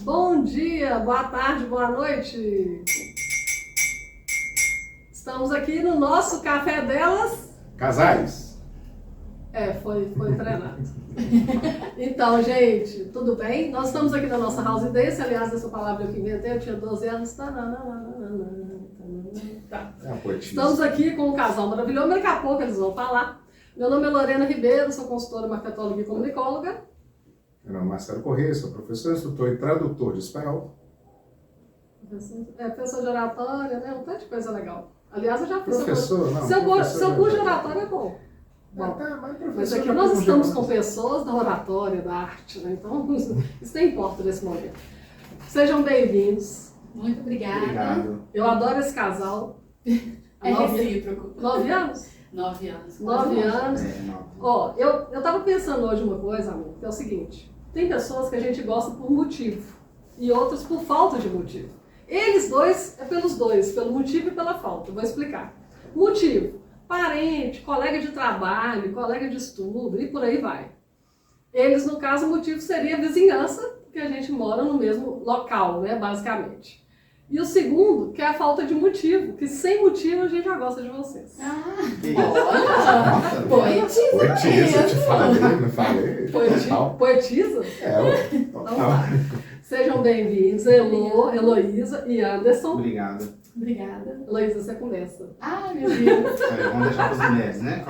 Bom dia, boa tarde, boa noite. Estamos aqui no nosso Café Delas. Casais. Foi treinado. Então, gente, tudo bem? Nós estamos aqui na nossa House Dance. Aliás, essa palavra eu que inventei, eu tinha 12 anos. Tá. Estamos aqui com um casal maravilhoso, daqui a pouco eles vão falar. Meu nome é Lorena Ribeiro, sou consultora marketóloga e comunicóloga. Meu nome é Marcelo Corrêa, sou professor, instrutor e tradutor de espanhol. Professor de oratória, né? Um tanto de coisa legal. Aliás, eu já fiz. Seu curso de oratória é bom. Mas aqui nós estamos com pessoas da oratória, da arte, né? Então isso nem importa nesse momento. Sejam bem-vindos. Muito obrigada. Obrigado. Eu adoro esse casal. É recíproco. 9 anos? 9 anos. 9 anos. Ó, eu tava pensando hoje uma coisa, amor, que é o seguinte. Tem pessoas que a gente gosta por motivo e outras por falta de motivo. Eles dois é pelos dois, pelo motivo e pela falta. Eu vou explicar. Motivo: parente, colega de trabalho, colega de estudo e por aí vai. Eles, no caso, o motivo seria a vizinhança, porque a gente mora no mesmo local, né, basicamente. E o segundo, que é a falta de motivo, que sem motivo a gente já gosta de vocês. Olha! Poetisa, eu te falei, não falei? Poetisa? Total. Sejam bem-vindos, Elô, Heloísa e Anderson. Obrigado. Obrigada. Heloísa, você começa. Ah, meu Deus. Vamos deixar para as mulheres, né?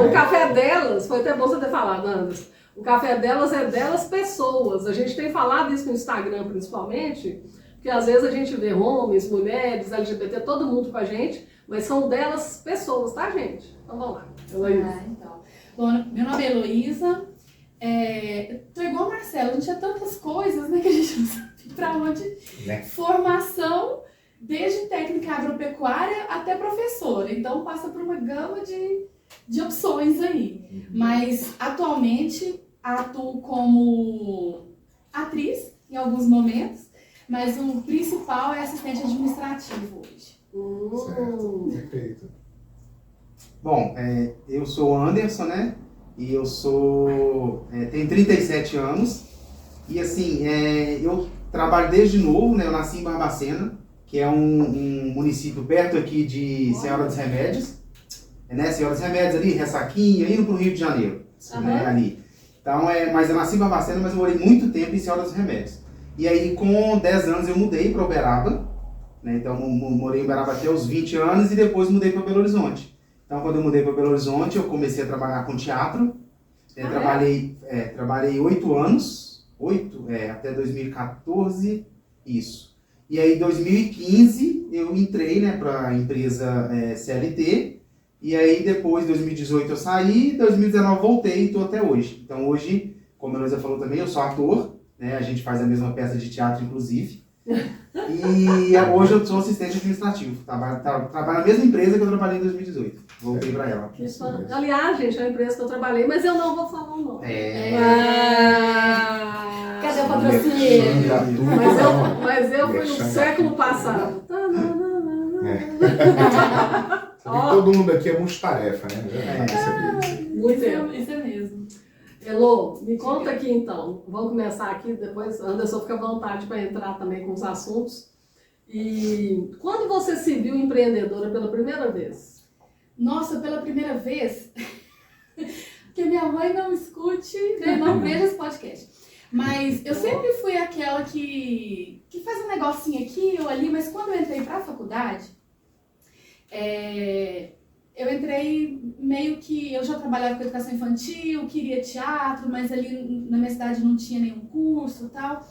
O café delas, foi até bom você ter falado, Anderson. O café delas é delas pessoas. A gente tem falado isso no Instagram, principalmente, porque às vezes a gente vê homens, mulheres, LGBT, todo mundo com a gente, mas são delas pessoas, tá, gente? Então vamos lá, Heloísa. Então. Bom, meu nome é Heloísa. Tô igual a Marcelo, a gente tinha tantas coisas, né, que a gente não sabe pra onde. Né? Formação, desde técnica agropecuária até professora. Então passa por uma gama de opções aí. Mas atualmente atuo como atriz em alguns momentos, mas o principal é assistente administrativo hoje. Certo, perfeito. Bom, eu sou o Anderson, né? E eu tenho 37 anos. E assim, eu trabalho desde novo, né? Eu nasci em Barbacena, que é um município perto aqui de Senhora dos Remédios. Né? Senhora dos Remédios ali, Ressaquinha, indo para o Rio de Janeiro. Né? Ali. Então, mas eu nasci em Barbacena, mas eu morei muito tempo em Senhora dos Remédios. E aí, com 10 anos, eu mudei para Uberaba. Né? Então, eu morei em Uberaba até os 20 anos e depois mudei para Belo Horizonte. Então, quando eu mudei para Belo Horizonte, eu comecei a trabalhar com teatro. Trabalhei 8 anos, até 2014, isso. E aí, em 2015, eu entrei, né, para a empresa CLT. E aí, depois, em 2018, eu saí, em 2019 voltei e estou até hoje. Então, hoje, como a Heloísa falou também, eu sou ator, né, a gente faz a mesma peça de teatro, inclusive. E hoje eu sou assistente administrativo. Trabalho na mesma empresa que eu trabalhei em 2018. Voltei para ela. Aliás, gente, é a empresa que eu trabalhei, mas eu não vou falar o nome. Cadê o patrocínio? Mas eu fui no século passado. Todo mundo aqui é multitarefa, né? Muito tempo. Isso é mesmo. Elô, me conta aqui então. Vamos começar aqui, depois Anderson fica à vontade para entrar também com os assuntos. E quando você se viu empreendedora pela primeira vez? Nossa, pela primeira vez, que minha mãe não escute, né, não veja esse podcast. Mas eu sempre fui aquela que faz um negocinho aqui ou ali, mas quando eu entrei para a faculdade, eu entrei meio que... Eu já trabalhava com educação infantil, queria teatro, mas ali na minha cidade não tinha nenhum curso e tal.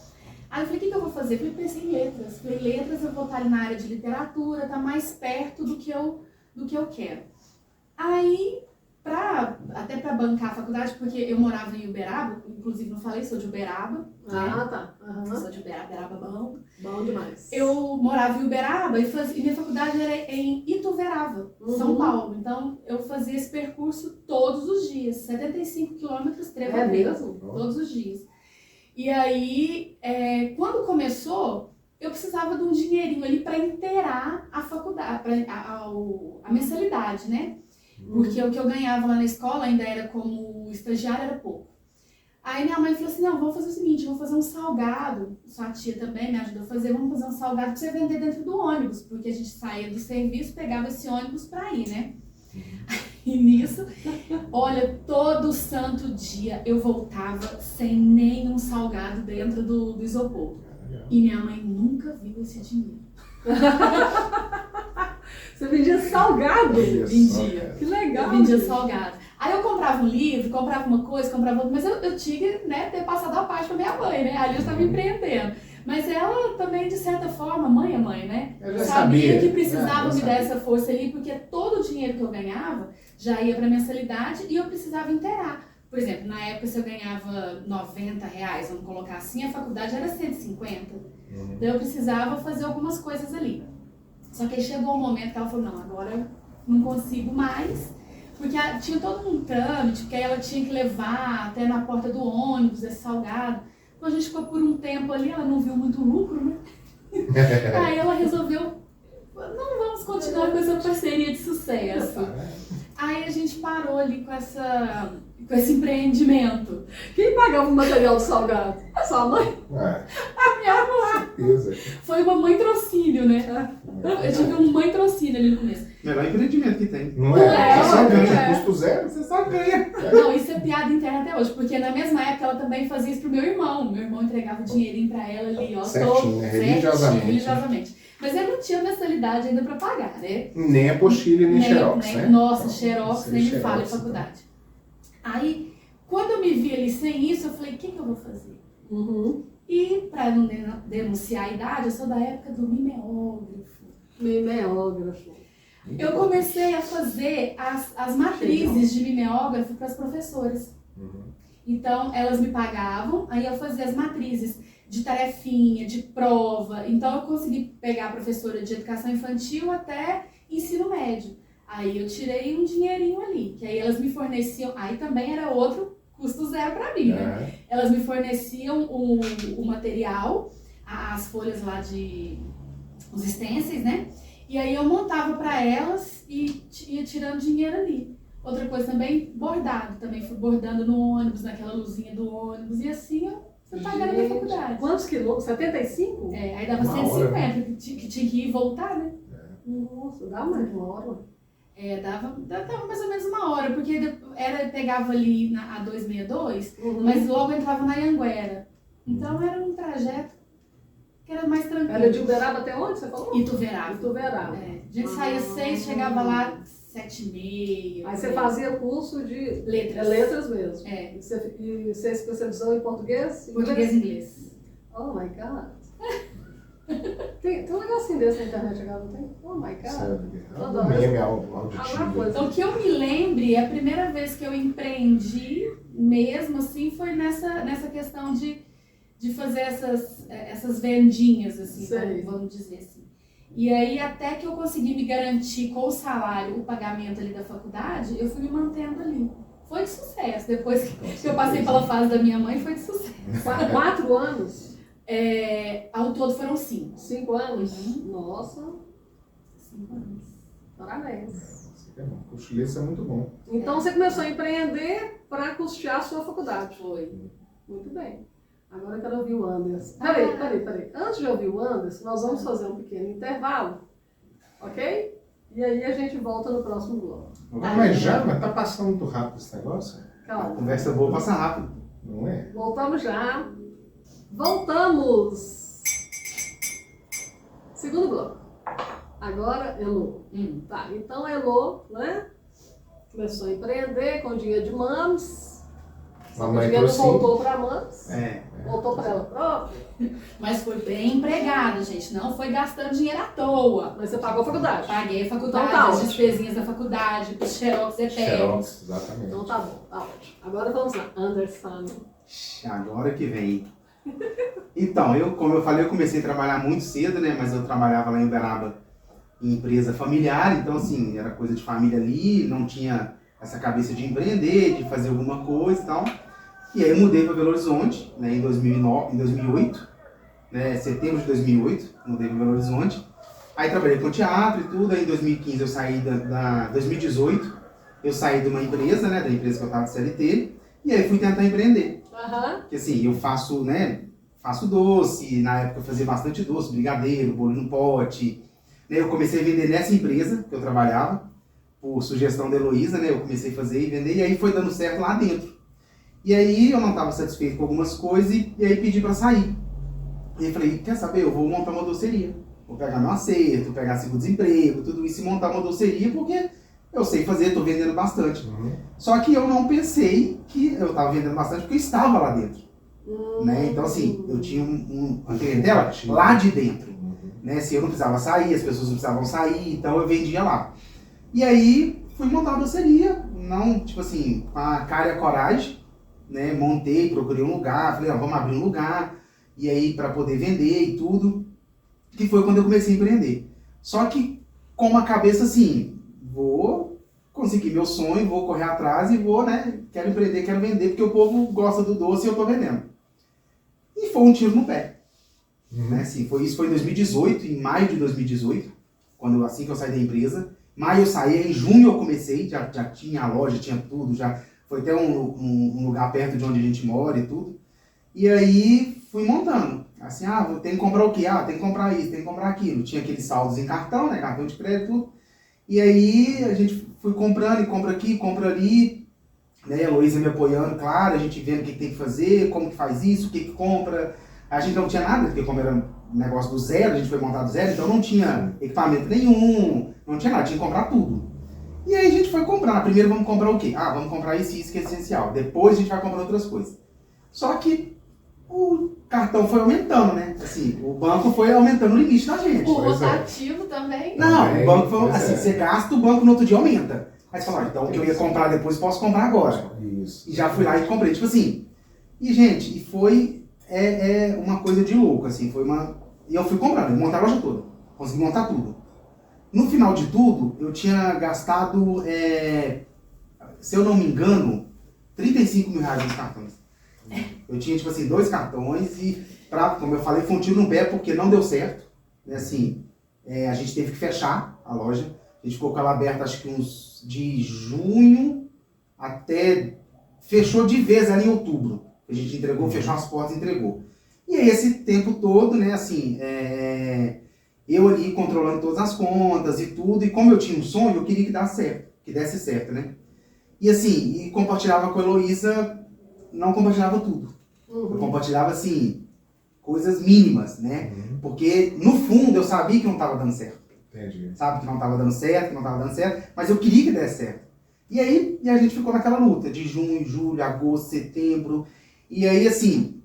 Aí eu falei, o que eu vou fazer? Eu pensei em letras. Falei, letras, eu vou estar ali na área de literatura, tá mais perto do que eu quero. Aí, até para bancar a faculdade, porque eu morava em Uberaba, inclusive não falei, sou de Uberaba. Tá. Sou de Uberaba bom. Bom demais. Eu morava em Uberaba e minha faculdade era em Ituverava, São Paulo. Então, eu fazia esse percurso todos os dias, 75 quilômetros, trevo a trevo, todos os dias. E aí, quando começou, eu precisava de um dinheirinho ali para inteirar a faculdade, a mensalidade, né? Porque o que eu ganhava lá na escola ainda era como estagiária, era pouco. Aí minha mãe falou assim, não, vamos fazer o seguinte, vou fazer um salgado. Sua tia também me ajudou a fazer, vamos fazer um salgado pra você vender dentro do ônibus. Porque a gente saía do serviço, pegava esse ônibus pra ir, né? E nisso, olha, todo santo dia eu voltava sem nenhum salgado dentro do isopor. E minha mãe nunca viu esse dinheiro. Você vendia salgado? Vendia. Que legal. Eu vendia gente. salgado. Aí eu comprava um livro, comprava uma coisa, comprava outra, mas eu tinha, né, ter passado a parte pra minha mãe, né? Ali eu estava empreendendo. Mas ela também, de certa forma, mãe é mãe, né? Eu já sabia sabia. que precisava Eu me dar sabia. essa força ali, porque todo o dinheiro que eu ganhava já ia pra mensalidade e eu precisava inteirar. Por exemplo, na época, se eu ganhava R$90, vamos colocar assim, a faculdade era 150. Então eu precisava fazer algumas coisas ali. Só que aí chegou um momento que ela falou, não, agora eu não consigo mais. Porque tinha todo um trâmite, que aí ela tinha que levar até na porta do ônibus, esse salgado. Então a gente ficou por um tempo ali, ela não viu muito lucro, né? Aí ela resolveu, não vamos continuar com essa parceria de sucesso. Aí a gente parou ali com esse empreendimento. Quem pagava o material do salgado? Sua mãe? A minha mãe. Certeza. Foi uma mãe trocínio, né? Eu tive um mãe trocínio ali no começo. Melhor empreendimento que tem. Não é? É, Você só ganha, é. custo zero. Você só ganha. Não, isso é piada interna até hoje, porque na mesma época ela também fazia isso pro meu irmão. Meu irmão entregava o dinheirinho pra ela ali, ó. Certinho, né? Religiosamente. Religiosamente. Mas eu não tinha mensalidade ainda pra pagar, né? Nem apostila, nem xerox, né? Nossa, Então, xerox, esse nem me xerox, fala em então. faculdade. Aí, quando eu me vi ali sem isso, eu falei, o que eu vou fazer? Uhum. E pra não denunciar a idade, eu sou da época do mimeógrafo. Mimeógrafo. Eu comecei a fazer as matrizes de mimeógrafo para as professoras. Então, elas me pagavam, aí eu fazia as matrizes de tarefinha, de prova. Então, eu consegui pegar a professora de educação infantil até ensino médio. Aí eu tirei um dinheirinho ali, que aí elas me forneciam, aí também era outro custo zero para mim, né? Elas me forneciam o material, as folhas lá os stencils, né? E aí eu montava para elas e ia tirando dinheiro ali. Outra coisa também, bordado. Também fui bordando no ônibus, naquela luzinha do ônibus. E assim eu fui pagando a minha faculdade. Quantos quilômetros? 75? É, aí dava Uma 150, hora, que tinha que ir e voltar, né? Nossa, dá mais de uma hora. É, dava mais ou menos uma hora, porque pegava ali a 262, mas logo entrava na Anhanguera. Então era um trajeto que era mais tranquilo. Era de Uberaba até onde você falou? Ituverava. Ituverava. É, a gente saía 6, chegava lá 7h30. Aí você fazia curso de letras. letras mesmo. É. E você especializou em português? Português e inglês. Oh my God. Tem um negocinho desse na internet agora, não tem? Oh my God. Um meme Alguma auditivo. coisa. Então, que eu me lembre, a primeira vez que eu empreendi mesmo, assim, foi nessa questão de fazer essas vendinhas, assim, Sei. vamos dizer assim. E aí, até que eu consegui me garantir com o salário, o pagamento ali da faculdade, eu fui me mantendo ali. Foi de sucesso. Depois que eu passei pela fase da minha mãe, foi de sucesso. 4 anos? Ao todo foram 5. 5 anos? Nossa, 5 anos. parabéns. Isso é muito bom. Então você começou a empreender para custear a sua faculdade. Foi. Muito bem. Agora eu quero ouvir o Anderson. Peraí. Antes de ouvir o Anderson, nós vamos fazer um pequeno intervalo, ok? E aí a gente volta no próximo bloco. Mas tá passando muito rápido esse negócio? A Calma. conversa boa passa rápido. Não é? Voltamos já. Voltamos! Segundo bloco. Agora, Elô. Tá, então Elô, né? Começou a empreender com dinheiro de mams. Só que o Mamãe dinheiro não trouxe. voltou para mams. É. Voltou para ela própria. Mas foi bem empregado, gente. Não foi gastando dinheiro à toa. Mas você pagou a faculdade. Paguei a faculdade, Então tá as ótimo. despesinhas da faculdade, os xerox eternos. Xerox, exatamente. Então tá bom, tá ótimo. Agora vamos lá. Anderson. Agora que vem. Então, como eu falei, eu comecei a trabalhar muito cedo, né? Mas eu trabalhava lá em Uberaba em empresa familiar, então assim, era coisa de família ali, não tinha essa cabeça de empreender, de fazer alguma coisa e tal. E aí eu mudei para Belo Horizonte, né, em 2008, né, setembro de 2008, mudei para Belo Horizonte. Aí trabalhei com teatro e tudo, aí em 2015 eu saí 2018, eu saí de uma empresa, né, da empresa que eu estava de CLT, e aí fui tentar empreender. Aham. Porque assim, eu faço, né? Faço doce, na época eu fazia bastante doce, brigadeiro, bolo no pote. Né, eu comecei a vender nessa empresa que eu trabalhava, por sugestão da Heloísa, né? Eu comecei a fazer e vender, e aí foi dando certo lá dentro. E aí eu não estava satisfeito com algumas coisas e aí pedi para sair. E aí falei, quer saber, eu vou montar uma doceria. Vou pegar meu acerto, pegar seguro-desemprego, tudo isso e montar uma doceria, porque eu sei fazer, estou vendendo bastante. Só que eu não pensei que eu estava vendendo bastante porque eu estava lá dentro. Né? Então, assim, eu tinha uma clientela lá de dentro. Né? Se eu não precisava sair, as pessoas não precisavam sair, então eu vendia lá. E aí, fui montar a doceria, não, tipo assim, com a cara e a coragem, né? Montei, procurei um lugar, falei, ó, vamos abrir um lugar, e aí para poder vender e tudo, que foi quando eu comecei a empreender. Só que com uma cabeça assim, vou conseguir meu sonho, vou correr atrás e vou, né, quero empreender, quero vender, porque o povo gosta do doce e eu tô vendendo. E foi um tiro no pé. Né? Assim, isso foi em 2018, em maio de 2018, assim que eu saí da empresa. Maio eu saí, em junho eu comecei, já tinha a loja, tinha tudo, já foi até um lugar perto de onde a gente mora e tudo. E aí fui montando. Assim, tem que comprar o quê? Tem que comprar isso, tem que comprar aquilo. Tinha aqueles saldos em cartão, né? Cartão de crédito, tudo. E aí a gente foi comprando, e compra aqui, compra ali. Né? A Heloísa me apoiando, claro, a gente vendo o que tem que fazer, como que faz isso, o que compra. A gente não tinha nada, porque como era um negócio do zero, a gente foi montar do zero, então não tinha equipamento nenhum, não tinha nada, tinha que comprar tudo. E aí a gente foi comprar. Primeiro vamos comprar o quê? Vamos comprar isso e isso que é essencial. Depois a gente vai comprar outras coisas. Só que o cartão foi aumentando, né? Assim, o banco foi aumentando o limite da gente. O rotativo também. Não, o banco foi assim, você gasta, o banco no outro dia aumenta. Aí você fala, então o que eu ia comprar depois posso comprar agora. Isso. E já fui lá e comprei. Tipo assim, e gente, e foi uma coisa de louco, assim, foi uma... E eu fui comprando, eu montei a loja toda, consegui montar tudo. No final de tudo, eu tinha gastado, se eu não me engano, 35 mil reais nos cartões. Eu tinha, tipo assim, 2 cartões e, como eu falei, foi um tiro no pé porque não deu certo. Né? Assim, a gente teve que fechar a loja. A gente ficou com ela aberta, acho que uns de junho até... Fechou de vez ali em outubro. A gente entregou, fechou as portas e entregou. E aí esse tempo todo, né, assim, eu ali controlando todas as contas e tudo, e como eu tinha um sonho, eu queria que desse certo, né? E assim, compartilhava com a Heloísa, não compartilhava tudo. Eu compartilhava, assim, coisas mínimas, né? Porque, no fundo, eu sabia que não estava dando certo. Entendi. Sabe, que não estava dando certo, mas eu queria que desse certo. E aí, a gente ficou naquela luta de junho, julho, agosto, setembro. E aí, assim,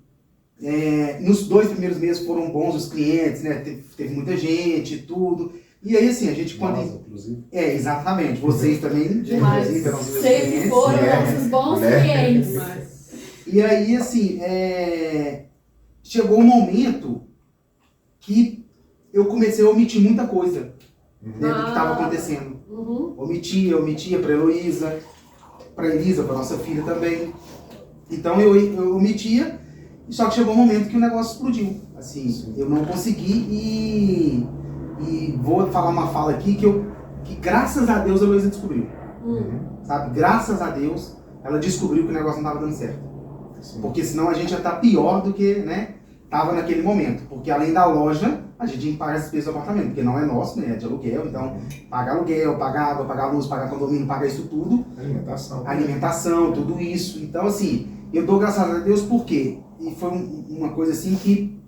nos 2 primeiros meses foram bons os clientes, né? Teve muita gente e tudo. E aí, assim, a gente... inclusive. Exatamente. Vocês também, Demais. inclusive, eram os meus Sempre clientes. foram nossos bons clientes. E aí, assim, chegou um momento que eu comecei a omitir muita coisa dentro do que estava acontecendo. Omitia para Heloísa, para Elisa, para nossa filha também. Então eu omitia, só que chegou um momento que o negócio explodiu. Assim, eu não consegui e vou falar uma fala aqui que graças a Deus a Heloísa descobriu. Sabe? Graças a Deus ela descobriu que o negócio não estava dando certo. Sim. Porque senão a gente já tá pior do que, né, tava naquele momento. Porque além da loja, a gente tinha que pagar as despesas do apartamento, porque não é nosso, né, é de aluguel. Então, pagar aluguel, pagar água, pagar luz, pagar condomínio, pagar isso tudo. Alimentação, tudo isso. Então, assim, eu dou graças a Deus porque, e foi uma coisa assim que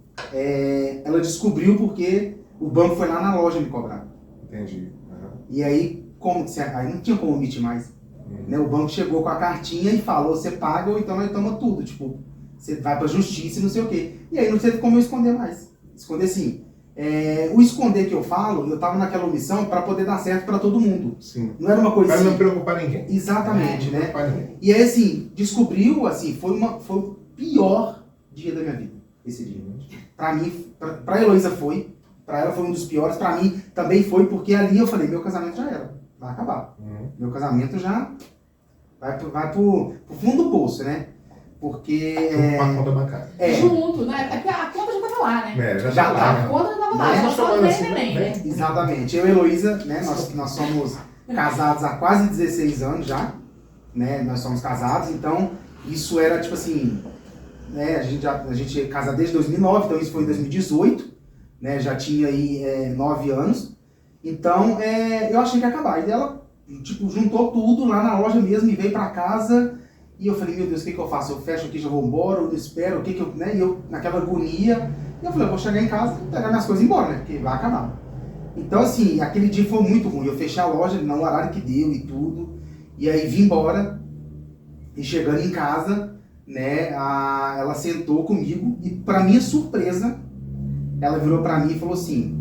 ela descobriu porque o banco foi lá na loja me cobrar. Entendi. E aí, aí não tinha como omitir mais. Né? O banco chegou com a cartinha e falou, você paga ou então nós toma tudo. Tipo, você vai pra justiça e não sei o quê. E aí não teve como eu esconder mais. Esconder sim. O esconder que eu falo, eu tava naquela omissão para poder dar certo para todo mundo. Sim. Não era uma coisa para assim... não preocupar ninguém. Exatamente, né? Ninguém. E aí assim, descobriu, assim, foi o pior dia da minha vida, esse dia. Pra mim, pra Heloísa foi, pra ela foi um dos piores, pra mim também foi, porque ali eu falei, meu casamento já era, vai acabar. Meu casamento já vai pro fundo do poço, né? Porque... Uma conta bancária. Junto, né? Porque a conta já tava lá, né? Já tava. A conta já tava lá, só não assim, neném, né? Exatamente. Eu e Heloísa, né? Nós somos casados há quase 16 anos já, né? Nós somos casados, então isso era tipo assim, né, a gente é casado desde 2009, então isso foi em 2018, né, já tinha aí 9 anos. Então, eu achei que ia acabar. E ela, tipo, juntou tudo lá na loja mesmo e veio pra casa. E eu falei, meu Deus, o que eu faço? Eu fecho aqui, já vou embora, eu espero, o que eu... Né? E eu, naquela agonia, eu falei, eu vou chegar em casa e pegar minhas coisas e ir embora, né? Porque vai acabar. Então, assim, aquele dia foi muito ruim. Eu fechei a loja no horário que deu e tudo. E aí vim embora. E chegando em casa, né, ela sentou comigo e, pra minha surpresa, ela virou pra mim e falou assim,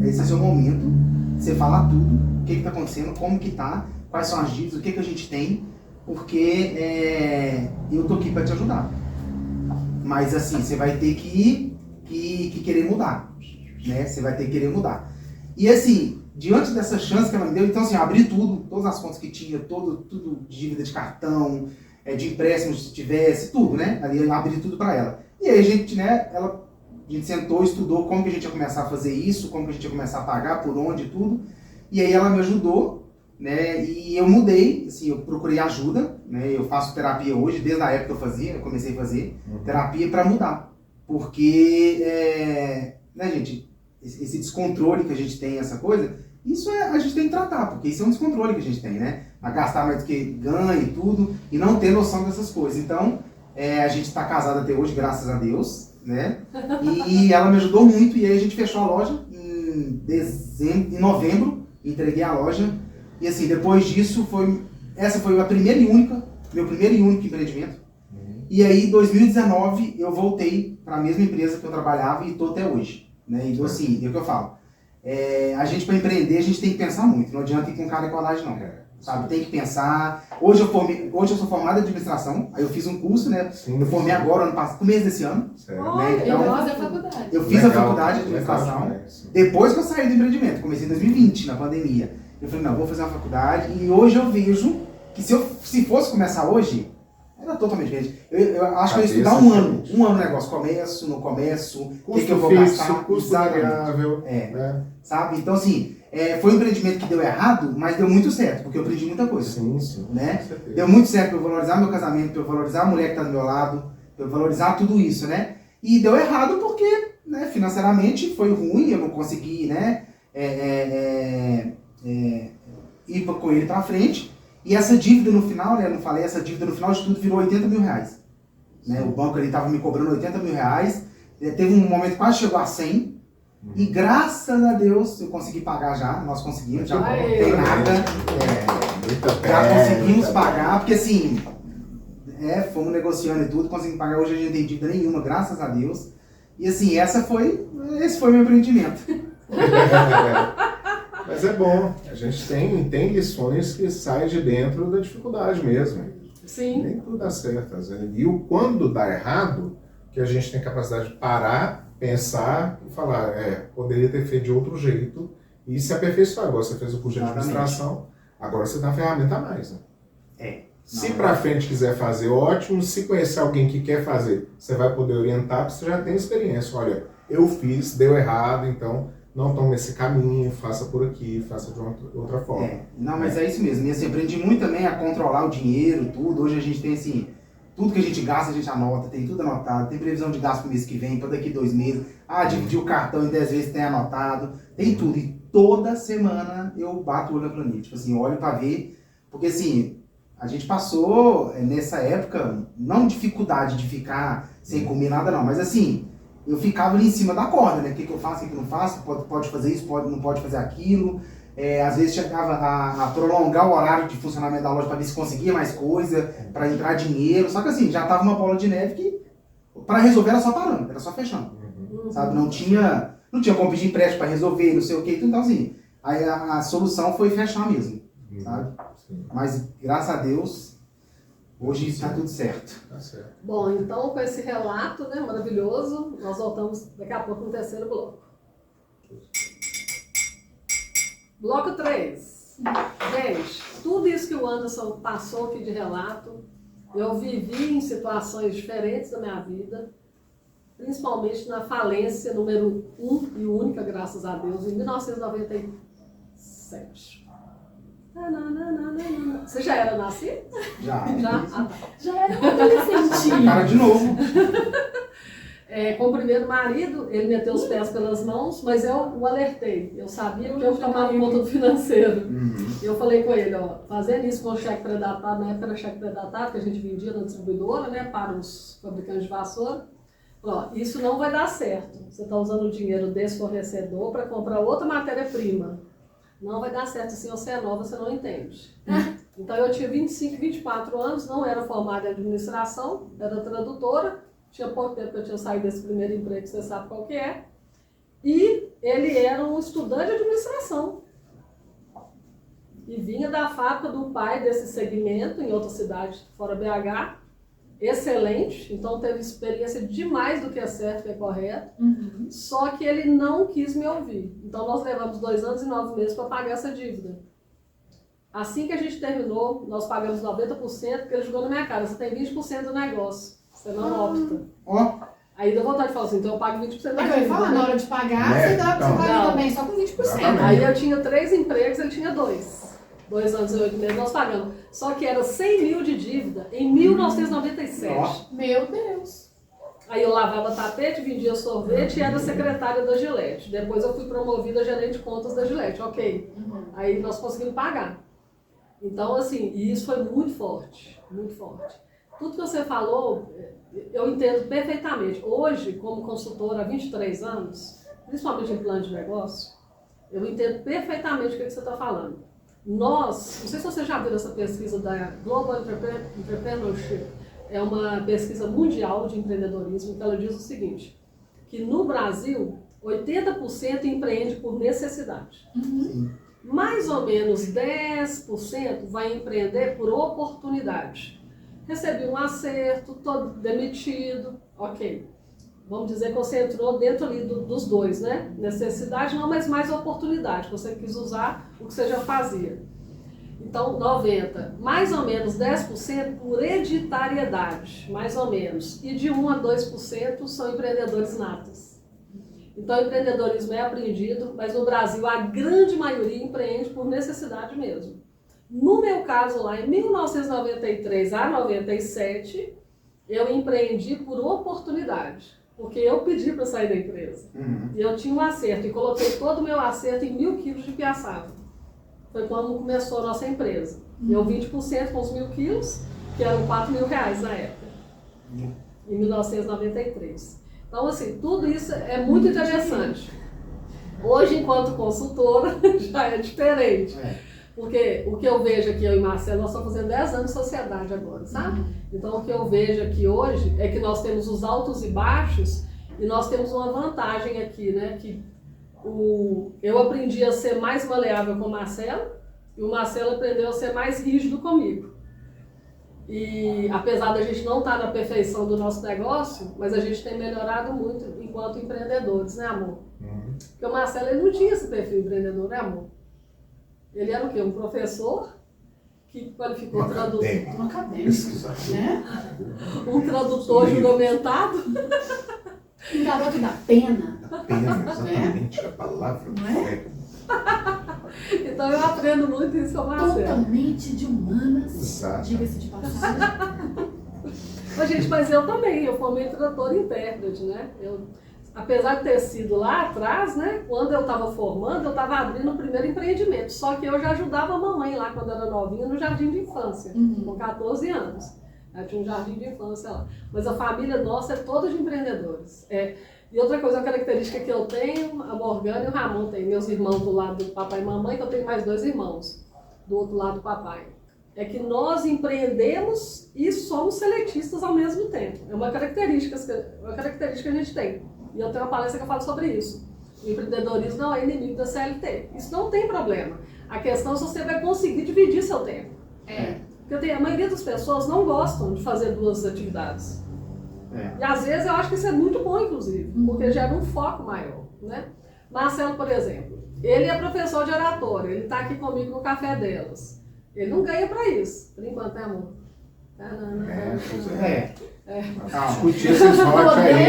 esse é seu momento, você falar tudo, o que tá acontecendo, como que tá, quais são as dívidas, o que a gente tem, porque eu tô aqui pra te ajudar. Mas assim, você vai ter que querer mudar, né, você vai ter que querer mudar. E assim, diante dessa chance que ela me deu, então assim, eu abri tudo, todas as contas que tinha, tudo dívida de cartão, de empréstimos se tivesse, tudo, né? Ali eu abri tudo para ela. E aí a gente, né, a gente sentou, estudou como que a gente ia começar a fazer isso, como que a gente ia começar a pagar, por onde, tudo. E aí ela me ajudou, né? E eu mudei, assim, eu procurei ajuda, né? Eu faço terapia hoje, desde a época que eu comecei a fazer terapia para mudar. Porque, né, gente, esse descontrole que a gente tem, essa coisa, isso a gente tem que tratar, porque isso é um descontrole que a gente tem, né? A gastar mais do que ganha e tudo, e não ter noção dessas coisas. Então, a gente está casado até hoje, graças a Deus, né? E ela me ajudou muito, e aí a gente fechou a loja em novembro, entreguei a loja, e assim, depois disso, essa foi meu primeiro e único empreendimento. E aí, em 2019, eu voltei para a mesma empresa que eu trabalhava e estou até hoje, né? Então, assim, é o que eu falo. A gente, para empreender, a gente tem que pensar muito. Não adianta ir com cara e colagem, não. Sabe? Tem que pensar. Hoje eu sou formado em administração, aí eu fiz um curso, né? Sim, eu formei agora, ano passado, no mês desse ano. Né? Então, eu fiz a faculdade. Eu fiz a faculdade de administração. Depois que eu saí do empreendimento, comecei em 2020, na pandemia. Eu falei, não, vou fazer uma faculdade. E hoje eu vejo que se fosse começar hoje, era totalmente diferente. Eu acho que eu ia estudar um ano no negócio, não começo, o que eu vou gastar. Custo variável. Né? Sabe? Então, assim, foi um empreendimento que deu errado, mas deu muito certo, porque eu aprendi muita coisa. Sim, né? Deu muito certo para eu valorizar meu casamento, para eu valorizar a mulher que está do meu lado, para eu valorizar tudo isso, né? E deu errado porque, né, financeiramente foi ruim, eu não consegui, né, ir com ele para frente. E essa dívida no final, né, eu não falei, essa dívida no final de tudo virou 80 mil reais. Né? O banco ali estava me cobrando 80 mil reais, teve um momento que quase chegou a 100, e graças a Deus eu consegui pagar já, nós conseguimos, já não tem nada, já conseguimos pagar, porque assim, fomos negociando e tudo, conseguimos pagar, hoje a gente não tem dívida nenhuma, graças a Deus. E assim, esse foi meu empreendimento. Mas é bom, a gente tem lições que saem de dentro da dificuldade mesmo. Sim. Nem tudo dá certo. E quando dá errado, que a gente tem capacidade de parar, pensar e falar, poderia ter feito de outro jeito e se aperfeiçoar. Agora você fez o curso de administração, agora você dá uma ferramenta a mais. Né? Se pra frente quiser fazer, ótimo. Se conhecer alguém que quer fazer, você vai poder orientar, porque você já tem experiência. Olha, eu fiz, deu errado, então não tome esse caminho, faça por aqui, faça de outra forma. Não, mas é isso mesmo. E assim, aprendi muito também a controlar o dinheiro, tudo. Hoje a gente tem assim, tudo que a gente gasta, a gente anota, tem tudo anotado. Tem previsão de gasto pro mês que vem, para daqui 2 meses. Dividir o cartão em 10 vezes, tem anotado. Tem tudo. E toda semana eu bato o olho na planilha. Tipo assim, olho para ver. Porque assim, a gente passou nessa época, não dificuldade de ficar sem comer nada não, mas assim, eu ficava ali em cima da corda, né? O que eu faço, o que eu não faço, pode fazer isso, não pode fazer aquilo. Às vezes chegava a prolongar o horário de funcionamento da loja para ver se conseguia mais coisa, para entrar dinheiro. Só que assim, já tava uma bola de neve que para resolver era só parando, era só fechando. Sabe? Não tinha como pedir empréstimo para resolver, não sei o que. Então assim, aí a solução foi fechar mesmo, sabe? Mas graças a Deus, hoje está tudo certo. Tá certo. Bom, então com esse relato, né, maravilhoso, nós voltamos daqui a pouco no terceiro bloco. Bloco 3. Gente, tudo isso que o Anderson passou aqui de relato, eu vivi em situações diferentes da minha vida, principalmente na falência número 1 e única, graças a Deus, em 1997. Você já era nascido? Já. Já? Ah, tá. Já era um adolescentinho. Cara de novo. Com o primeiro marido, ele meteu os pés pelas mãos, mas eu o alertei. Eu sabia que eu tomava conta do financeiro. Eu falei com ele, ó, fazendo isso com cheque predatado, na época era cheque predatado, que a gente vendia na distribuidora, né, para os fabricantes de vassoura. Ó, isso não vai dar certo. Você está usando o dinheiro desse fornecedor para comprar outra matéria-prima. Não vai dar certo, assim, você é nova, você não entende. Então eu tinha 25, 24 anos, não era formada em administração, era tradutora, tinha pouco tempo que eu tinha saído desse primeiro emprego, você sabe qual que é. E ele era um estudante de administração. E vinha da fábrica do pai desse segmento, em outra cidade fora BH, excelente, então teve experiência demais do que é certo, que é correto, só que ele não quis me ouvir. Então nós levamos 2 anos e 9 meses para pagar essa dívida. Assim que a gente terminou, nós pagamos 90%, porque ele jogou na minha cara, você tem 20% do negócio, você não opta. Ó. Aí deu vontade de falar assim, então eu pago 20% da Mas eu ia dívida. falar, na hora de pagar, Né? você paga Não. também só com 20%. Exatamente. Aí eu tinha 3 empregos, ele tinha 2. 2 anos e 8 meses nós pagamos. Só que era 100 mil de dívida em 1997. Nossa. Meu Deus. Aí eu lavava tapete, vendia sorvete e era secretária da Gillette. Depois eu fui promovida a gerente de contas da Gillette, ok. Aí nós conseguimos pagar. Então, assim, e isso foi muito forte, muito forte. Tudo que você falou, eu entendo perfeitamente. Hoje, como consultora há 23 anos, principalmente em plano de negócio, eu entendo perfeitamente o que você está falando. Nós, não sei se você já viu essa pesquisa da Global Entrepreneurship, é uma pesquisa mundial de empreendedorismo, que ela diz o seguinte, que no Brasil, 80% empreende por necessidade. Mais ou menos 10% vai empreender por oportunidade. Recebi um acerto, estou demitido, ok. Vamos dizer que você entrou dentro ali dos dois, né? Necessidade não, mas mais oportunidade. Você quis usar o que você já fazia. Então, 90%, mais ou menos 10% por hereditariedade, mais ou menos. E de 1 a 2% são empreendedores natos. Então, o empreendedorismo é aprendido, mas no Brasil a grande maioria empreende por necessidade mesmo. No meu caso, lá em 1993 a 97, eu empreendi por oportunidade. Porque eu pedi para sair da empresa. E eu tinha um acerto e coloquei todo o meu acerto em 1.000 quilos de piaçava. Foi quando começou a nossa empresa. Eu 20% com os 1.000 quilos, que eram R$4.000 na época, em 1993. Então, assim, tudo isso é muito interessante. Hoje, enquanto consultora, já é diferente. Porque o que eu vejo aqui, eu e Marcelo, nós estamos fazendo 10 anos de sociedade agora, sabe? Então, o que eu vejo aqui hoje é que nós temos os altos e baixos e nós temos uma vantagem aqui, né? Que eu aprendi a ser mais maleável com o Marcelo e o Marcelo aprendeu a ser mais rígido comigo. E apesar da gente não estar na perfeição do nosso negócio, mas a gente tem melhorado muito enquanto empreendedores, né, amor? Porque o Marcelo, ele não tinha esse perfil empreendedor, né, amor? Ele era o quê? Um professor que qualificou tradutor. Um acadêmico, Pesquisador. né? Um tradutor juramentado. Um garoto da pena. Pena, exatamente, a palavra Não é? correta. Então eu aprendo muito isso com o Marcelo. Totalmente de humanas. Exato. Diga-se de passagem. Mas, gente, mas eu também, eu formei tradutor e intérprete, né? Apesar de ter sido lá atrás, né? Quando eu estava formando, eu estava abrindo o primeiro empreendimento. Só que eu já ajudava a mamãe lá, quando era novinha, no jardim de infância, com 14 anos. Eu tinha um jardim de infância lá. Mas a família nossa é toda de empreendedores. E outra coisa, a característica que eu tenho, a Morgana e o Ramon têm, meus irmãos do lado do papai e mamãe, que eu tenho mais 2 irmãos do outro lado do papai. É que nós empreendemos e somos seletistas ao mesmo tempo. É uma característica que a gente tem. E eu tenho uma palestra que eu falo sobre isso. O empreendedorismo não é inimigo da CLT. Isso não tem problema. A questão é se você vai conseguir dividir seu tempo. Porque a maioria das pessoas não gostam de fazer 2 atividades. E às vezes eu acho que isso é muito bom, inclusive, porque gera um foco maior, né? Marcelo, por exemplo, ele é professor de oratória, ele está aqui comigo no Café Delas. Ele não ganha para isso, por enquanto, né, amor? Discutir esses rotes aí,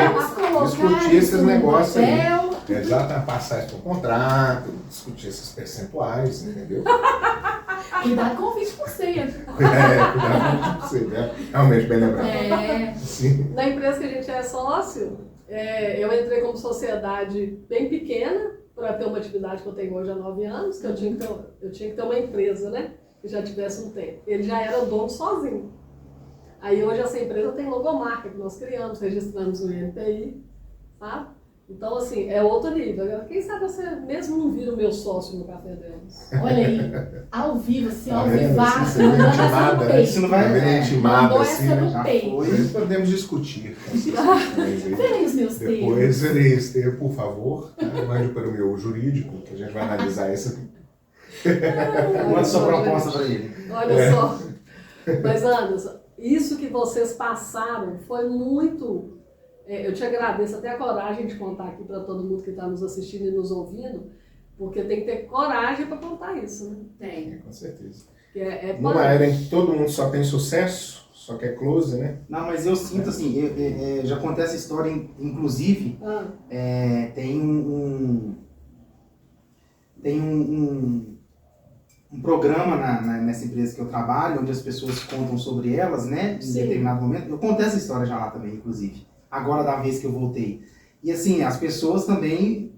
discutir esses negócios aí. Exato, passar isso por contrato, discutir esses percentuais, entendeu? Cuidado com o 20%. Cuidado com você, né? Realmente bem lembrado. Sim. Na empresa que a gente é sócio, eu entrei como sociedade bem pequena para ter uma atividade que eu tenho hoje há 9 anos, que eu tinha que ter uma empresa, né? Que já tivesse um tempo. Ele já era dono sozinho. Aí hoje essa empresa tem logomarca que nós criamos, registramos no INPI, sabe? Então, assim, é outro nível. Agora, quem sabe você mesmo não vira o meu sócio no Café Delas. Olha aí, ao vivo, assim, ao vendo? vivaço, Você mandou intimada, essa no né? peito. Isso não vai... Tá intimada, Mandou assim, essa né? no Já peito. foi. Depois podemos discutir essas questões aí. Vem os meus termos. Depois ele por favor, mande para o meu jurídico, que a gente vai analisar isso aqui. Manda sua proposta para ele. Olha só. Mas, Anderson, isso que vocês passaram foi muito... eu te agradeço até a coragem de contar aqui para todo mundo que está nos assistindo e nos ouvindo, porque tem que ter coragem para contar isso, né? Tem. Com certeza. Que Numa era em que todo mundo só tem sucesso, só quer close, né? Não, mas eu sinto assim, já contei essa história, inclusive, tem um programa nessa empresa que eu trabalho, onde as pessoas contam sobre elas, né, em determinado momento. Eu contei essa história já lá também, inclusive, agora da vez que eu voltei. E assim, as pessoas também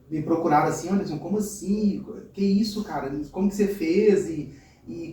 me procuraram assim, Anderson, como assim? Que isso, cara? Como que você fez? E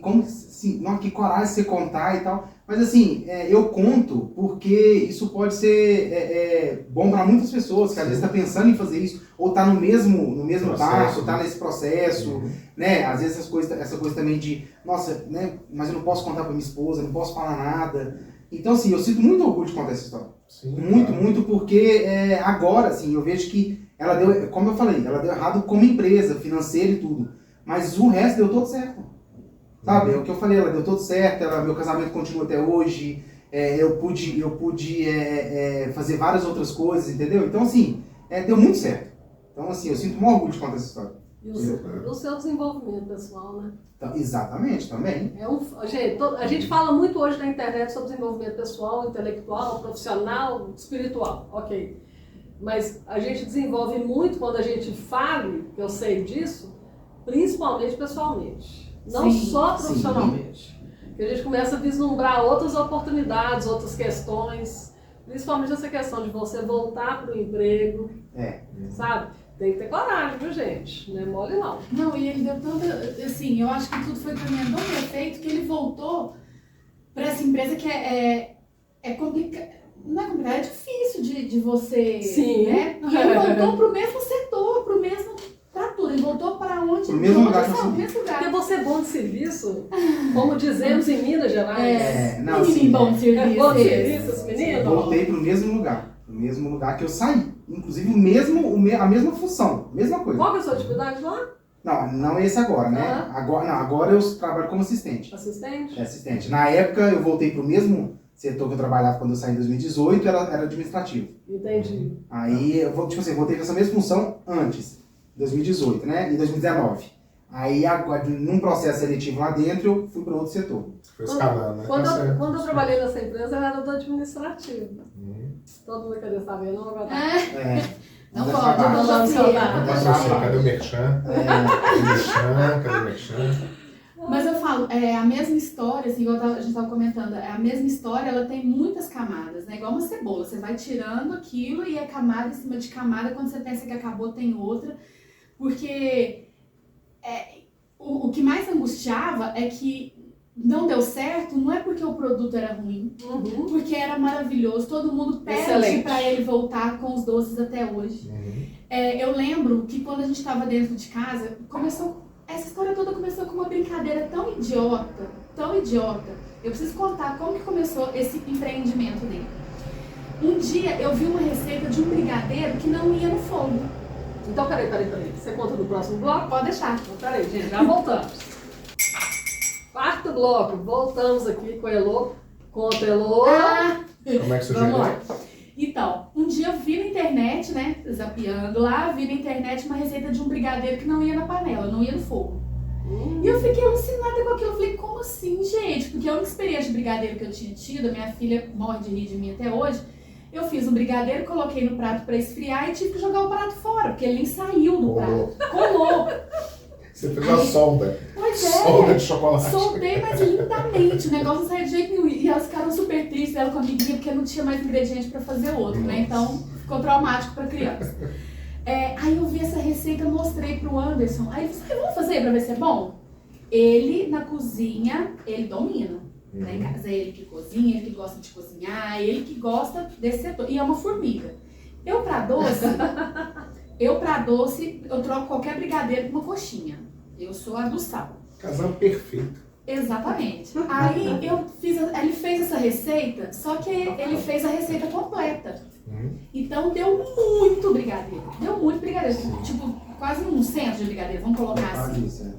como assim, não, que coragem você contar e tal. Mas assim, eu conto porque isso pode ser bom para muitas pessoas, que às vezes está pensando em fazer isso, ou está no mesmo passo, está nesse processo, né? Às vezes essa coisa também de, nossa, né? Mas eu não posso contar para minha esposa, não posso falar nada. Então assim, eu sinto muito orgulho de contar essa história. Sim, muito, claro. muito, porque agora, assim, eu vejo que ela deu, como eu falei, ela deu errado como empresa, financeira e tudo. Mas o resto deu todo certo. Sabe? É o que eu falei, ela deu tudo certo, meu casamento continua até hoje, eu pude fazer várias outras coisas, entendeu? Então, assim, deu muito certo. Então, assim, eu sinto um orgulho de contar essa história. E o seu desenvolvimento pessoal, né? Então, exatamente, também. Gente, a gente fala muito hoje na internet sobre desenvolvimento pessoal, intelectual, profissional, espiritual, ok. Mas a gente desenvolve muito quando a gente fale, eu sei disso, principalmente pessoalmente. Não só profissionalmente. Porque a gente começa a vislumbrar outras oportunidades, outras questões, principalmente essa questão de você voltar para o emprego, sabe? Tem que ter coragem, viu, gente? Não é mole, não. Não, e ele deu tanta... Assim, eu acho que tudo foi caminhando tão perfeito que ele voltou para essa empresa que é complicado. Não é complicado, é difícil de você... Sim. Né? E ele voltou para o mesmo setor, para o mesmo... Para tudo, ele voltou para onde? Pro mesmo lugar que eu o subi. mesmo lugar. Porque você é bom de serviço, como dizemos em Minas Gerais. Não, Menino assim, bom de serviço. É bom de serviço, esse menino? Voltei pro mesmo lugar que eu saí. Inclusive a mesma função, mesma coisa. Qual que é a sua atividade lá? Não esse agora, né? Agora eu trabalho como assistente. Assistente? Assistente. Na época eu voltei pro mesmo setor que eu trabalhava quando eu saí em 2018, era administrativo. Entendi. Aí eu voltei com essa mesma função antes, 2018, né? Em 2019. Aí, agora, num processo seletivo lá dentro, eu fui para outro setor. Foi escalando, né? Quando eu trabalhei nessa empresa, eu era do administrativo. Todo mundo queria saber, não? Agora Não Mas pode, essa não parte- pode. Cadê o Merchan? Cadê o Merchan? Mas eu falo, a mesma história, assim, igual a gente estava comentando, a mesma história, ela tem muitas camadas, né? Igual uma cebola, você vai tirando aquilo e é camada em cima de camada, quando você pensa que acabou, tem outra. Porque o que mais angustiava é que não deu certo, não é porque o produto era ruim, porque era maravilhoso, todo mundo pede para ele voltar com os doces até hoje. Eu lembro que quando a gente estava dentro de casa, essa história toda começou com uma brincadeira tão idiota, eu preciso contar como que começou esse empreendimento dele. Um dia eu vi uma receita de um brigadeiro que não ia no fogo. Então, peraí. Você conta no próximo bloco? Pode deixar. Então, peraí, gente, já voltamos. Quarto bloco, voltamos aqui com a Elô. Conta, Elô. Como é que surgiu? Vamos lá. Então, um dia eu vi na internet, né, zapeando lá, vi na internet uma receita de um brigadeiro que não ia na panela, não ia no fogo. E eu fiquei alucinada com aquilo, eu falei, como assim, gente? Porque a única experiência de brigadeiro que eu tinha tido, a minha filha morre de rir de mim até hoje, eu fiz um brigadeiro, coloquei no prato pra esfriar e tive que jogar o prato fora, porque ele nem saiu do prato. Colou. Você fez uma solda. Mas Solda de chocolate. Soltei, mas lindamente. O negócio não saía de jeito nenhum. E elas ficaram super tristes, ela com a amiguinha, porque não tinha mais ingrediente pra fazer outro, né? Então, ficou traumático pra criança. Aí eu vi essa receita, mostrei pro Anderson. Aí ele disse, vamos fazer pra ver se é bom? Ele, na cozinha, ele domina. Em casa é ele que cozinha, ele que gosta de cozinhar, ele que gosta desse setor. E é uma formiga. Eu pra doce, eu troco qualquer brigadeiro por uma coxinha. Eu sou a do sal. Casal perfeito. Exatamente. Aí ele fez essa receita, só que ele fez a receita completa. Então deu muito brigadeiro. Tipo, quase um centro de brigadeiro, vamos colocar assim.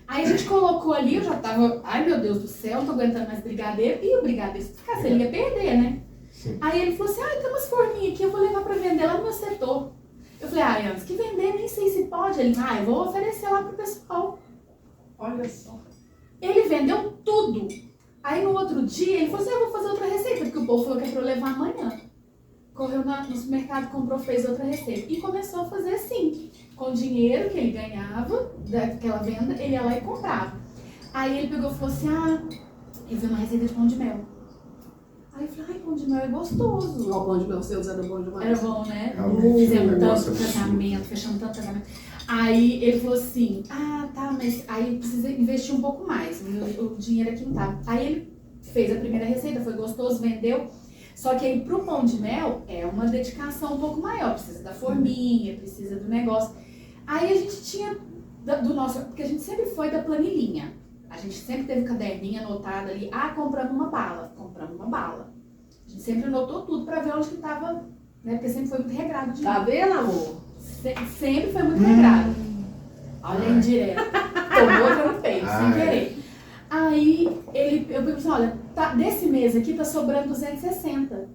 Aí a gente colocou ali, eu já tava, ai meu Deus do céu, não tô aguentando mais brigadeiro. E o brigadeiro, se ficasse, ele ia perder, né? Sim. Aí ele falou assim, tem umas forminhas aqui, eu vou levar pra vender lá no meu setor. Eu falei, antes que vender, nem sei se pode. Ele, eu vou oferecer lá pro pessoal. Olha só. Ele vendeu tudo. Aí no outro dia, ele falou assim, eu vou fazer outra receita, porque o povo falou que é pra eu levar amanhã. Correu no supermercado, comprou, fez outra receita. E começou a fazer assim. Com o dinheiro que ele ganhava daquela venda, ele ia lá e comprava. Aí ele pegou e falou assim, eu vi uma receita de pão de mel. Aí eu falei, pão de mel é gostoso. O pão de mel seu era bom demais. Era bom, né? Fizemos tanto casamento, fechamos tanto casamento. Aí ele falou assim, tá, mas aí precisa investir um pouco mais. O dinheiro aqui não tá. Aí ele fez a primeira receita, foi gostoso, vendeu. Só que aí pro pão de mel é uma dedicação um pouco maior. Precisa da forminha, precisa do negócio. Aí a gente tinha do nosso, porque a gente sempre foi da planilhinha. A gente sempre teve caderninha anotada ali. Compramos uma bala. A gente sempre anotou tudo pra ver onde que tava, né? Porque sempre foi muito regrado. Tá vendo, amor? Sempre foi muito regrado. Olha, indireto. Tomou outra no peito, sem querer. Aí eu perguntei assim, olha, desse mês aqui tá sobrando 260.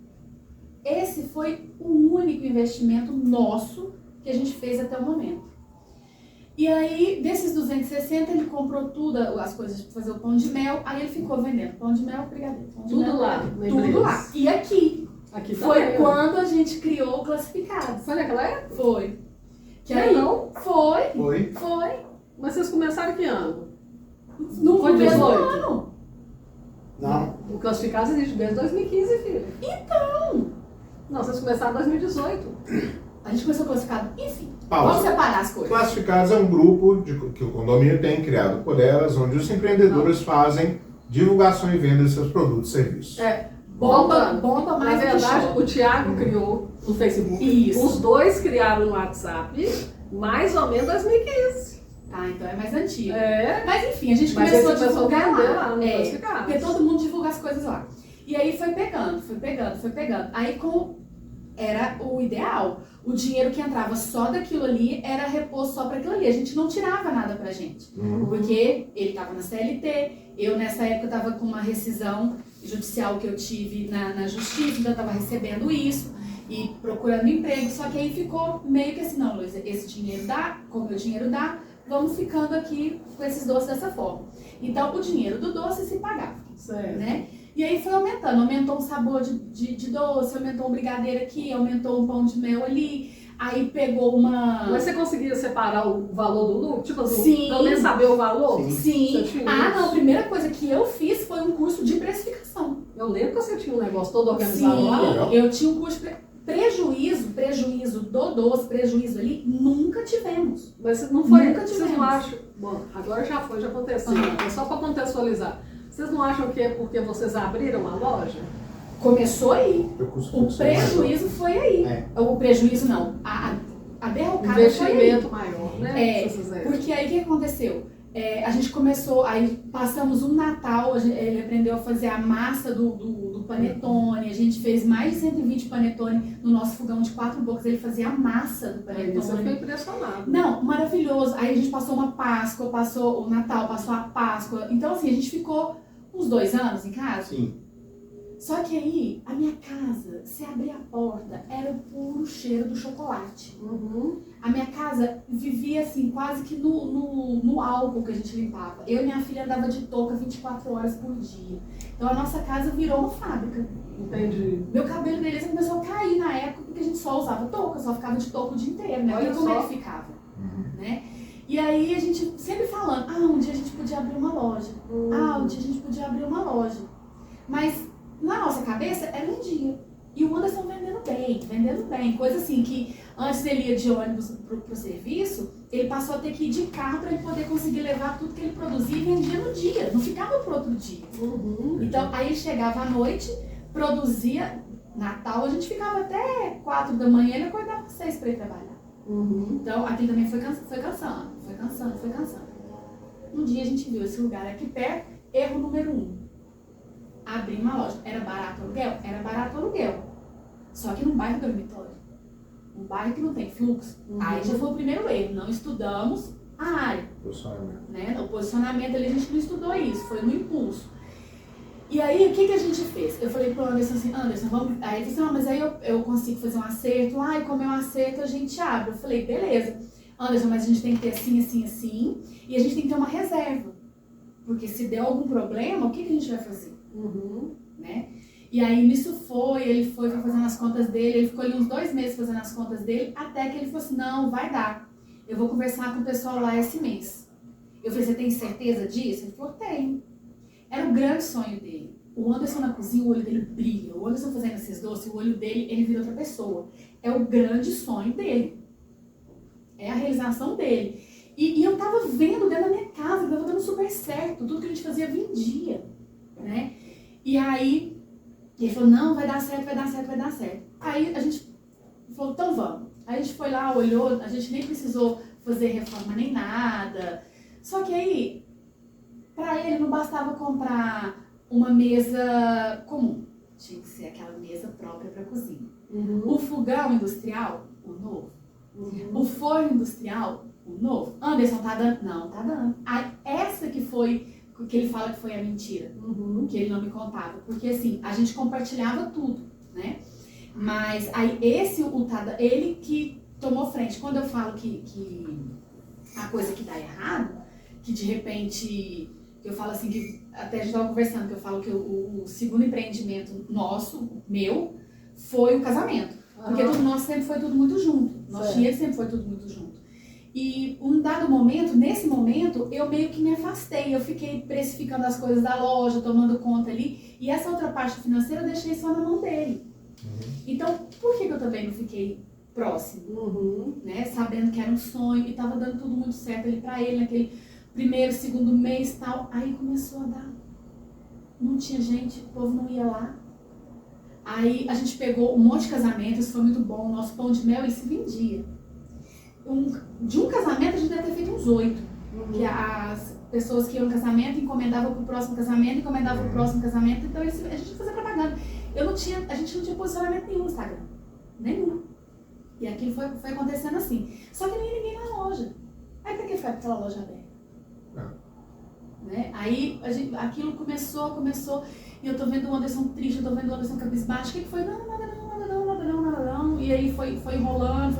Esse foi o único investimento nosso que a gente fez até o momento. E aí, desses 260, ele comprou tudo, as coisas para fazer o pão de mel. Aí ele ficou vendendo pão de mel, brigadeiro. Tudo lá, tudo lá. E aqui foi também, quando a gente criou o Classificados. Foi naquela época? Foi. Que Não, aí, não? Foi. Mas vocês começaram que ano? No Foi mesmo 18? ano. Não. O Classificados existe desde 2015, filho. Então. Não, vocês começaram em 2018. A gente começou o Classificado. Enfim, Pausa. vamos separar as coisas. Classificados é um grupo que o condomínio tem criado por elas, onde os empreendedores fazem divulgação e venda de seus produtos e serviços. Bomba mais Na verdade, que o Thiago criou no Facebook. Isso. Os dois criaram no WhatsApp, mais ou menos 2015. Então é mais antigo. É. Mas enfim, a gente Mas começou a esse pessoal divulgar vendeu lá. lá no Classificados. Porque todo mundo divulga as coisas lá. E aí foi pegando. Aí era o ideal. O dinheiro que entrava só daquilo ali era reposto só para aquilo ali. A gente não tirava nada pra gente. Porque ele estava na CLT, eu nessa época estava com uma rescisão judicial que eu tive na justiça, então eu estava recebendo isso e procurando emprego. Só que aí ficou meio que assim, não, Luísa, esse dinheiro dá, como o meu dinheiro dá, vamos ficando aqui com esses doces dessa forma. Então o dinheiro do doce se pagava, né? E aí foi aumentou um sabor de doce, aumentou um brigadeiro aqui, aumentou um pão de mel ali, aí pegou uma... Mas você conseguia separar o valor do lucro? Tipo assim, Sim. pelo menos saber o valor? Sim. Você tinha Não, isso? a primeira coisa que eu fiz foi um curso de precificação. Eu lembro que você tinha um negócio todo organizado Sim, lá. eu tinha um curso de prejuízo do doce, prejuízo ali, nunca tivemos. Mas não foi, Nunca vocês não tivemos. acham... Bom, agora já foi, já aconteceu. É só para contextualizar. Vocês não acham que é porque vocês abriram a loja? Começou aí. O O prejuízo foi aí. O prejuízo não. A derrocada foi aí. Investimento maior, né? É, porque aí o que aconteceu? A gente começou, aí passamos um Natal, ele aprendeu a fazer a massa do panetone, a gente fez mais de 120 panetone no nosso fogão de 4 bocas, ele fazia a massa do panetone. Isso eu fiquei impressionado. Não, maravilhoso. Aí a gente passou uma Páscoa, passou o Natal, passou a Páscoa. Então assim, a gente ficou uns 2 anos em casa. Sim. Só que aí, a minha casa, se abrir a porta, era o puro cheiro do chocolate. A minha casa vivia assim, quase que no álcool que a gente limpava. Eu e minha filha andava de touca 24 horas por dia. Então a nossa casa virou uma fábrica. Entendi. Meu cabelo beleza começou a cair na época porque a gente só usava touca, só ficava de touca o dia inteiro, né? Olha Olha como só. ele ficava, né? E aí a gente sempre falando, um dia a gente podia abrir uma loja. Um dia a gente podia abrir uma loja. Mas na nossa cabeça era um dia. E o Anderson vendendo bem. Coisa assim que antes ele ia de ônibus pro serviço, ele passou a ter que ir de carro para ele poder conseguir levar tudo que ele produzia e vendia no dia. Não ficava pro outro dia. Então aí ele chegava à noite, produzia. Natal a gente ficava até 4 da manhã e ele acordava às 6 para ir trabalhar. Então aqui também foi cansando. Um dia a gente viu esse lugar aqui perto, erro número 1. Abrir uma loja. Era barato aluguel? Era barato aluguel. Só que num bairro dormitório. Um bairro que não tem fluxo. Aí já foi o primeiro erro. Não estudamos a área. Posicionamento. Né? O posicionamento ali a gente não estudou isso, foi no impulso. E aí, o que a gente fez? Eu falei pro Anderson assim, Anderson, vamos... Aí ele disse, mas aí eu consigo fazer um acerto. E como é um acerto, a gente abre. Eu falei, beleza. Anderson, mas a gente tem que ter assim, assim, assim. E a gente tem que ter uma reserva. Porque se der algum problema, o que a gente vai fazer? Né? E aí, nisso ele foi fazendo as contas dele. Ele ficou ali uns 2 meses fazendo as contas dele. Até que ele falou assim, não, vai dar. Eu vou conversar com o pessoal lá esse mês. Eu falei, você tem certeza disso? Ele falou, tenho. Era o grande sonho dele. O Anderson na cozinha, o olho dele brilha. O Anderson fazendo esses doces, o olho dele, ele vira outra pessoa. É o grande sonho dele. É a realização dele. E eu tava vendo dentro da minha casa, que tava dando super certo. Tudo que a gente fazia vendia, né? E aí, ele falou, não, vai dar certo. Aí a gente falou, então vamos. Aí a gente foi lá, olhou, a gente nem precisou fazer reforma nem nada. Só que aí, pra ele não bastava comprar uma mesa comum. Tinha que ser aquela mesa própria pra cozinha. O fogão industrial, o novo. O forno industrial, o novo. Anderson, tá dando? Não, tá dando. Aí, essa que ele fala que foi a mentira. Que ele não me contava. Porque assim, a gente compartilhava tudo, né? Mas aí ele que tomou frente. Quando eu falo que a coisa que dá errado, que de repente, eu falo assim, que até a gente estava conversando, que eu falo que o segundo empreendimento meu, foi o casamento. Porque tudo nosso sempre foi tudo muito junto. Nosso dinheiro sempre foi tudo muito junto. E um dado momento, nesse momento, eu meio que me afastei. Eu fiquei precificando as coisas da loja, tomando conta ali. E essa outra parte financeira eu deixei só na mão dele. Então, por que eu também não fiquei próximo? Né? Sabendo que era um sonho e estava dando tudo muito certo ali pra ele, naquele primeiro, segundo mês e tal. Aí começou a dar. Não tinha gente, o povo não ia lá. Aí a gente pegou um monte de casamentos, foi muito bom. O nosso pão de mel, ele se vendia. De um casamento, a gente deve ter feito uns 8. Que as pessoas que iam no casamento encomendavam pro próximo casamento, encomendavam pro próximo casamento. Então a gente fazia propaganda. A gente não tinha posicionamento nenhum no Instagram. Nenhum. E aquilo foi acontecendo assim. Só que não ia ninguém na loja. Aí pra que ficar com aquela loja aberta? Né? Aí aquilo começou. E eu tô vendo o Anderson triste, eu tô vendo o Anderson cabisbaixo. O que foi? Nada não. E aí foi enrolando.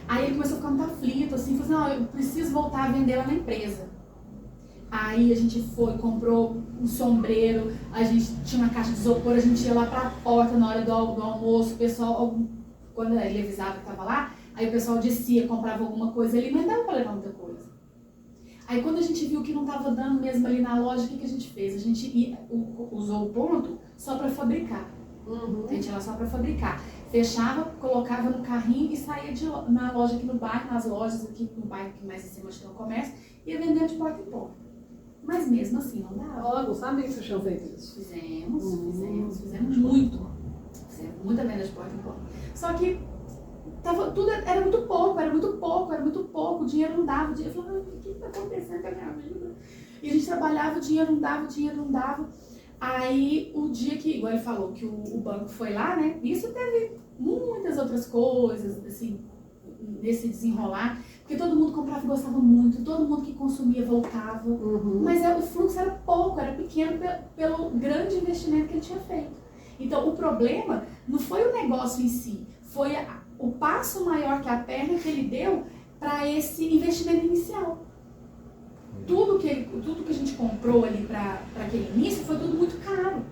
Aí ele começou a ficar muito aflito, assim, falou assim, eu preciso voltar a vender lá na empresa. Aí a gente comprou um sombreiro, a gente tinha uma caixa de isopor, a gente ia lá pra porta na hora do almoço, o pessoal, quando ele avisava que tava lá, aí o pessoal descia, comprava alguma coisa ali, mas não dava pra levar muita coisa. Aí quando a gente viu que não tava dando mesmo ali na loja, o que a gente fez? A gente usou o ponto só pra fabricar. A gente ia lá só pra fabricar. Fechava, colocava no carrinho e saía na loja aqui no bairro, nas lojas aqui no bairro que mais em cima onde tem o comércio, ia vendendo de porta em porta. Mas mesmo assim não dava. Não sabia que vocês tinham feito isso. Fizemos muito. Fizemos muita venda de porta em porta. Só que tudo era muito pouco, o dinheiro não dava. Eu falava, o que está acontecendo com a minha vida? E a gente trabalhava, o dinheiro não dava. Aí, o dia que, igual ele falou, que o banco foi lá, né? Isso teve muitas outras coisas, assim, nesse desenrolar. Porque todo mundo comprava e gostava muito, todo mundo que consumia voltava. Mas o fluxo era pouco, era pequeno pelo grande investimento que ele tinha feito. Então, o problema não foi o negócio em si, foi o passo maior que a perna que ele deu para esse investimento inicial. Tudo que a gente comprou ali para aquele início foi tudo muito caro.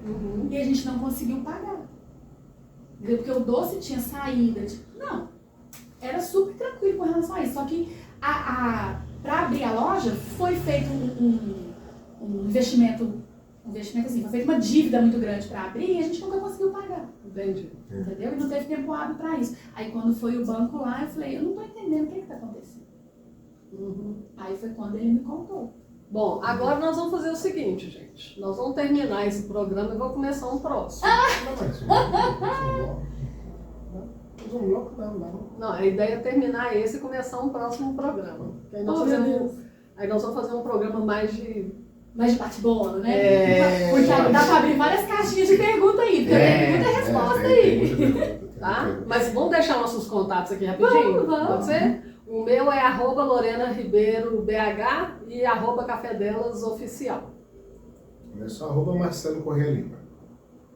E a gente não conseguiu pagar. Entendeu? Porque o doce tinha saída. Não. Era super tranquilo com relação a isso. Só que para abrir a loja, foi feito um investimento assim, foi feita uma dívida muito grande para abrir e a gente nunca conseguiu pagar. Entendi. Entendeu? E não teve tempo hábil para isso. Aí quando foi o banco lá, eu falei, eu não tô entendendo o que está acontecendo. Aí foi quando ele me contou. Bom, agora nós vamos fazer o seguinte, gente. Nós vamos terminar esse programa e vou começar um próximo. Não, mas um bloco não. Não, a ideia é terminar esse e começar um próximo programa. Aí nós, aí nós vamos fazer um programa mais de bate-bola, né? Porque dá pra abrir várias caixinhas de pergunta aí, porque tem pergunta e resposta aí. Tá? Mas vamos deixar nossos contatos aqui rapidinho? Vamos. Pode ser? O meu é @LorenaRibeiroBH e @CafeDelasOficial. É só @Marcelo Corrêa Lima.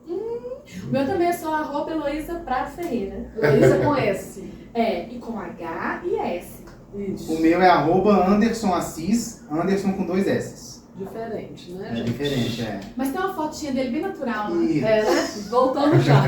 O meu também é só @Heloísa Prado Ferreira. Heloísa com S. E com H e S. Isso. O meu é @Anderson Assis, Anderson com 2 S. Diferente, né, É gente? diferente, é. Mas tem uma fotinha dele bem natural, né? Isso. É, né? Voltando já.